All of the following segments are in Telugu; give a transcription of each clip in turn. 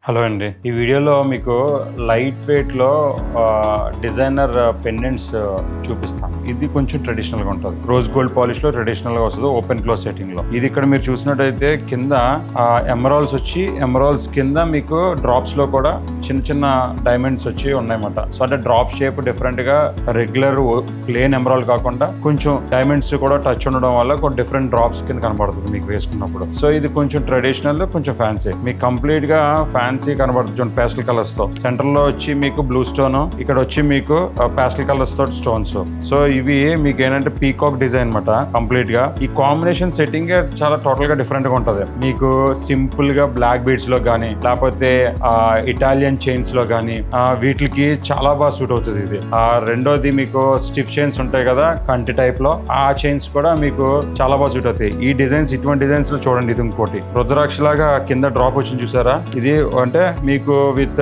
హలో అండి. ఈ వీడియోలో మీకు లైట్ వెయిట్‌లో డిజైనర్ పెండెంట్స్ చూపిస్తాను. ఇది కొంచెం ట్రెడిషనల్‌గా ఉంటది. రోజ్ గోల్డ్ పాలిష్‌లో ట్రెడిషనల్‌గా వస్తది. ఓపెన్ క్లోజ్ సెట్టింగ్‌లో. ఇది ఇక్కడ మీరు చూసినట్టయితే కింద ఎమరాల్డ్స్ వచ్చి ఎమరాల్డ్స్ కింద మీకు డ్రాప్స్‌లో కూడా చిన్న చిన్న డైమండ్స్ వచ్చి ఉన్నాయన్నమాట. సో అంటే డ్రాప్ షేప్ డిఫరెంట్‌గా రెగ్యులర్ ప్లేన్ ఎమరాల్డ్ కాకుండా కొంచెం డైమండ్స్ కూడా టచ్ ఉండడం వల్ల కొన్ని డిఫరెంట్ డ్రాప్స్ కింద కనబడుతుంది మీకు వేసుకున్నప్పుడు. సో ఇది కొంచెం ట్రెడిషనల్, కొంచెం ఫ్యాన్సీ. మీకు కంప్లీట్‌గా ఫ్యాన్సీ కనబడుతుంది పేస్టల్ కలర్స్ తో. సెంటర్ లో వచ్చి మీకు బ్లూ స్టోన్, ఇక్కడ వచ్చి మీకు పేస్టల్ కలర్స్ తో స్టోన్స్. సో ఇవి మీకు ఏంటంటే పీకాక్ డిజైన్ అన్నమాట. కంప్లీట్ గా ఈ కాంబినేషన్ సెట్టింగ్ చాలా టోటల్ గా డిఫరెంట్ గా ఉంటది. మీకు సింపుల్ గా బ్లాక్ బీడ్స్ లో గానీ లేకపోతే ఇటాలియన్ చైన్స్ లో గానీ వీటికి చాలా బాగా సూట్ అవుతుంది ఇది. రెండోది మీకు స్టిఫ్ చైన్స్ ఉంటాయి కదా కంటి టైప్ లో, ఆ చైన్స్ కూడా మీకు చాలా బాగా సూట్ అవుతాయి. ఈ డిజైన్స్, ఇటువంటి డిజైన్స్ లో చూడండి. ఇది ఇంకోటి రుద్రాక్ష లాగా కింద డ్రాప్ వచ్చింది చూసారా? ఇది అంటే మీకు విత్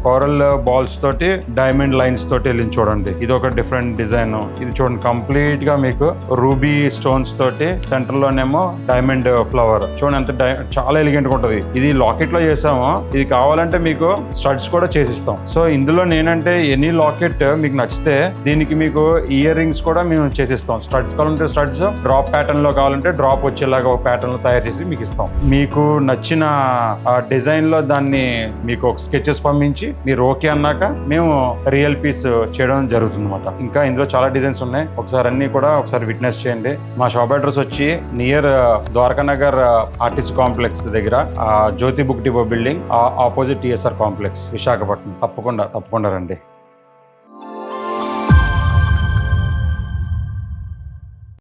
కోరల్ బాల్స్ తోటి డైమండ్ లైన్స్ తోటి వెళ్ళింది చూడండి. ఇది ఒక డిఫరెంట్ డిజైన్. ఇది చూడండి కంప్లీట్ గా మీకు రూబీ స్టోన్స్ తోటి సెంటర్ లోనేమో డైమండ్ ఫ్లవర్. చూడండి ఎంత చాలా ఎలిగెంట్ గా ఉంటది. ఇది లాకెట్ లో చేసాము. ఇది కావాలంటే మీకు స్టడ్స్ కూడా చేసిస్తాం. సో ఇందులో నేనంటే ఎనీ లాకెట్ మీకు నచ్చితే దీనికి మీకు ఇయర్ రింగ్స్ కూడా మేము చేసిస్తాం. స్టడ్స్ కావాలంటే స్టడ్స్, డ్రాప్ ప్యాటర్న్ లో కావాలంటే డ్రాప్ వచ్చేలాగా ఒక ప్యాటర్న్ లో తయారు చేసి మీకు ఇస్తాం. మీకు నచ్చిన డిజైన్ లో దాన్ని మీకు ఒక స్కెచెస్ పంపించి మీరు ఓకే అన్నాక మేము రియల్ పీస్ చేయడం జరుగుతుంది అనమాట. ఇంకా ఇందులో చాలా డిజైన్స్ ఉన్నాయి. ఒకసారి అన్ని కూడా ఒకసారి విట్నెస్ చేయండి. మా షాప్ అడ్రస్ వచ్చి near Dwaraka Nagar artist complex దగ్గర Jyothi book depot building opposite TSR complex, Visakhapatnam. తప్పకుండా రండి.